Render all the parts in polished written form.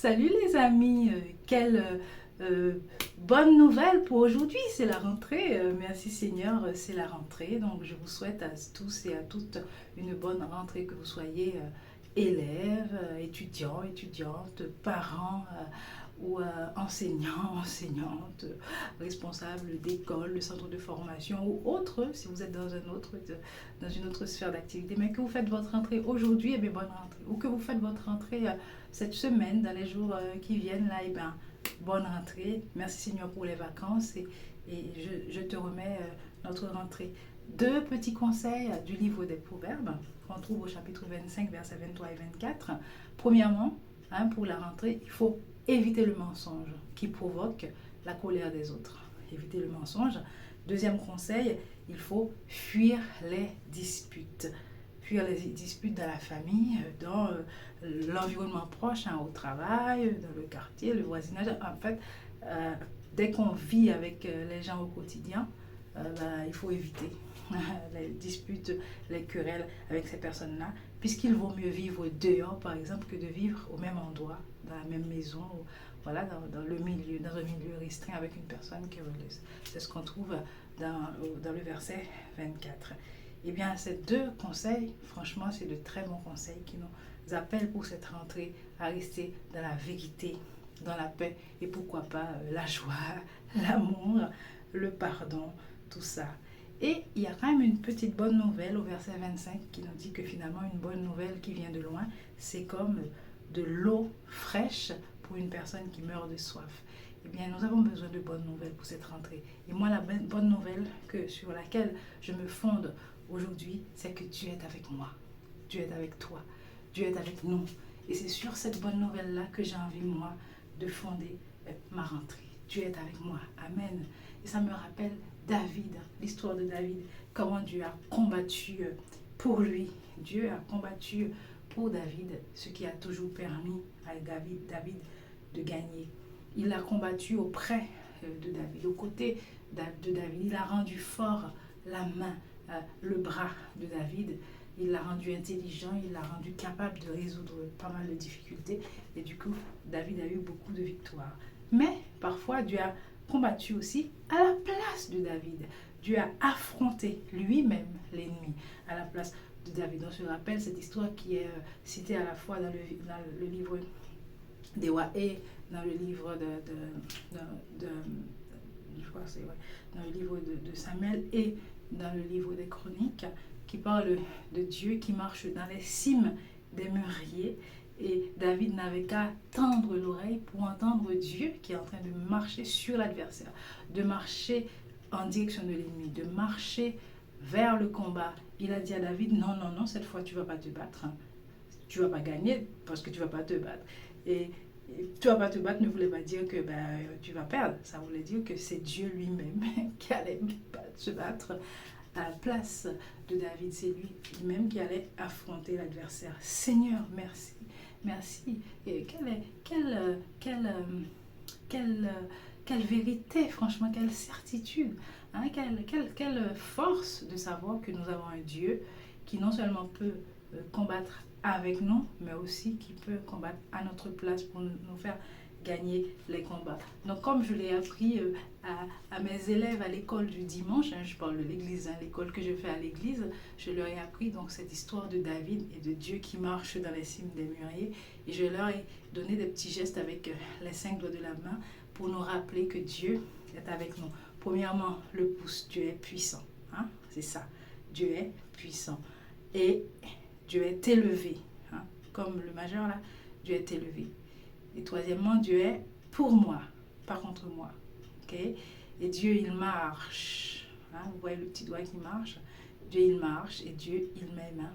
Salut les amis, quelle bonne nouvelle pour aujourd'hui, c'est la rentrée. Merci Seigneur, c'est la rentrée. Donc je vous souhaite à tous et à toutes une bonne rentrée, que vous soyez élèves, étudiants, étudiantes, parents ou enseignants, enseignantes, responsables d'école, de centre de formation ou autre, si vous êtes dans une autre sphère d'activité, mais que vous faites votre rentrée aujourd'hui, et bien bonne rentrée. Ou que vous faites votre rentrée cette semaine, dans les jours qui viennent, là, et bien bonne rentrée. Merci Seigneur pour les vacances et je te remets notre rentrée. Deux petits conseils du livre des Proverbes qu'on trouve au chapitre 25, versets 23 et 24. Premièrement, pour la rentrée, il faut éviter le mensonge qui provoque la colère des autres. Éviter le mensonge. Deuxième conseil, il faut fuir les disputes. Fuir les disputes dans la famille, dans l'environnement proche, au travail, dans le quartier, le voisinage. En fait, dès qu'on vit avec les gens au quotidien, il faut éviter les disputes, les querelles avec ces personnes-là, puisqu'il vaut mieux vivre dehors, par exemple, que de vivre au même endroit, dans la même maison, ou, voilà, dans le milieu, dans un milieu restreint avec une personne querelleuse. C'est ce qu'on trouve dans le verset 24. Eh bien, ces deux conseils, franchement, c'est de très bons conseils qui nous appellent pour cette rentrée à rester dans la vérité, dans la paix et pourquoi pas la joie, l'amour, le pardon, tout ça. Et il y a quand même une petite bonne nouvelle au verset 25 qui nous dit que finalement une bonne nouvelle qui vient de loin, c'est comme de l'eau fraîche pour une personne qui meurt de soif. Eh bien, nous avons besoin de bonnes nouvelles pour cette rentrée. Et moi, la bonne nouvelle sur laquelle je me fonde aujourd'hui, c'est que Dieu est avec moi. Dieu est avec toi. Dieu est avec nous. Et c'est sur cette bonne nouvelle-là que j'ai envie, moi, de fonder ma rentrée. Dieu est avec moi. Amen. Et ça me rappelle David, l'histoire de David, comment Dieu a combattu pour lui. Dieu a combattu pour David, ce qui a toujours permis à David de gagner. Il a combattu auprès de David, aux côtés de David. Il a rendu fort la main, le bras de David. Il l'a rendu intelligent, il l'a rendu capable de résoudre pas mal de difficultés. Et du coup, David a eu beaucoup de victoires. Mais parfois, Dieu a combattu aussi à la place de David. Dieu a affronté lui-même l'ennemi à la place de David. On se rappelle cette histoire qui est citée à la fois dans le livre des rois et dans le livre je crois que c'est, dans le livre de Samuel et dans le livre des chroniques, qui parle de Dieu qui marche dans les cimes des mûriers. Et David n'avait qu'à tendre l'oreille pour entendre Dieu qui est en train de marcher sur l'adversaire, de marcher en direction de l'ennemi, de marcher vers le combat. Il a dit à David, non, non, non, cette fois tu ne vas pas te battre. Tu ne vas pas gagner parce que tu ne vas pas te battre. Et tu ne vas pas te battre ne voulait pas dire que tu vas perdre. Ça voulait dire que c'est Dieu lui-même qui allait se battre à la place de David. C'est lui-même qui allait affronter l'adversaire. Seigneur, merci. Merci. Et quelle vérité, franchement, quelle certitude, quelle force de savoir que nous avons un Dieu qui non seulement peut combattre avec nous, mais aussi qui peut combattre à notre place pour nous faire gagner les combats. Donc, comme je l'ai appris à mes élèves à l'école du dimanche, je parle de l'église, l'école que je fais à l'église, je leur ai appris donc cette histoire de David et de Dieu qui marche dans les cimes des mûriers. Et je leur ai donné des petits gestes avec les 5 doigts de la main pour nous rappeler que Dieu est avec nous. Premièrement, le pouce, Dieu est puissant. C'est ça, Dieu est puissant. Et Dieu est élevé. Comme le majeur là, Dieu est élevé. Et troisièmement, Dieu est pour moi, pas contre moi. Okay? Et Dieu, il marche. Vous voyez le petit doigt qui marche. Dieu, il marche et Dieu, il m'aime.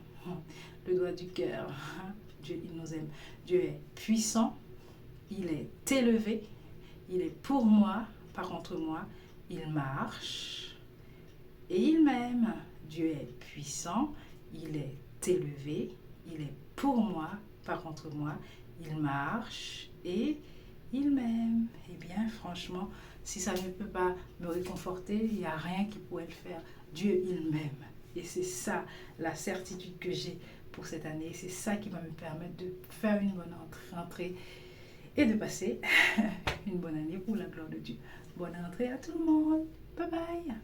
Le doigt du cœur. Dieu, il nous aime. Dieu est puissant. Il est élevé. Il est pour moi, pas contre moi. Il marche et il m'aime. Dieu est puissant. Il est élevé. Il est pour moi, pas contre moi. Il marche et il m'aime. Eh bien, franchement, si ça ne peut pas me réconforter, il n'y a rien qui pourrait le faire. Dieu, il m'aime. Et c'est ça, la certitude que j'ai pour cette année. C'est ça qui va me permettre de faire une bonne rentrée et de passer une bonne année pour la gloire de Dieu. Bonne rentrée à tout le monde. Bye bye.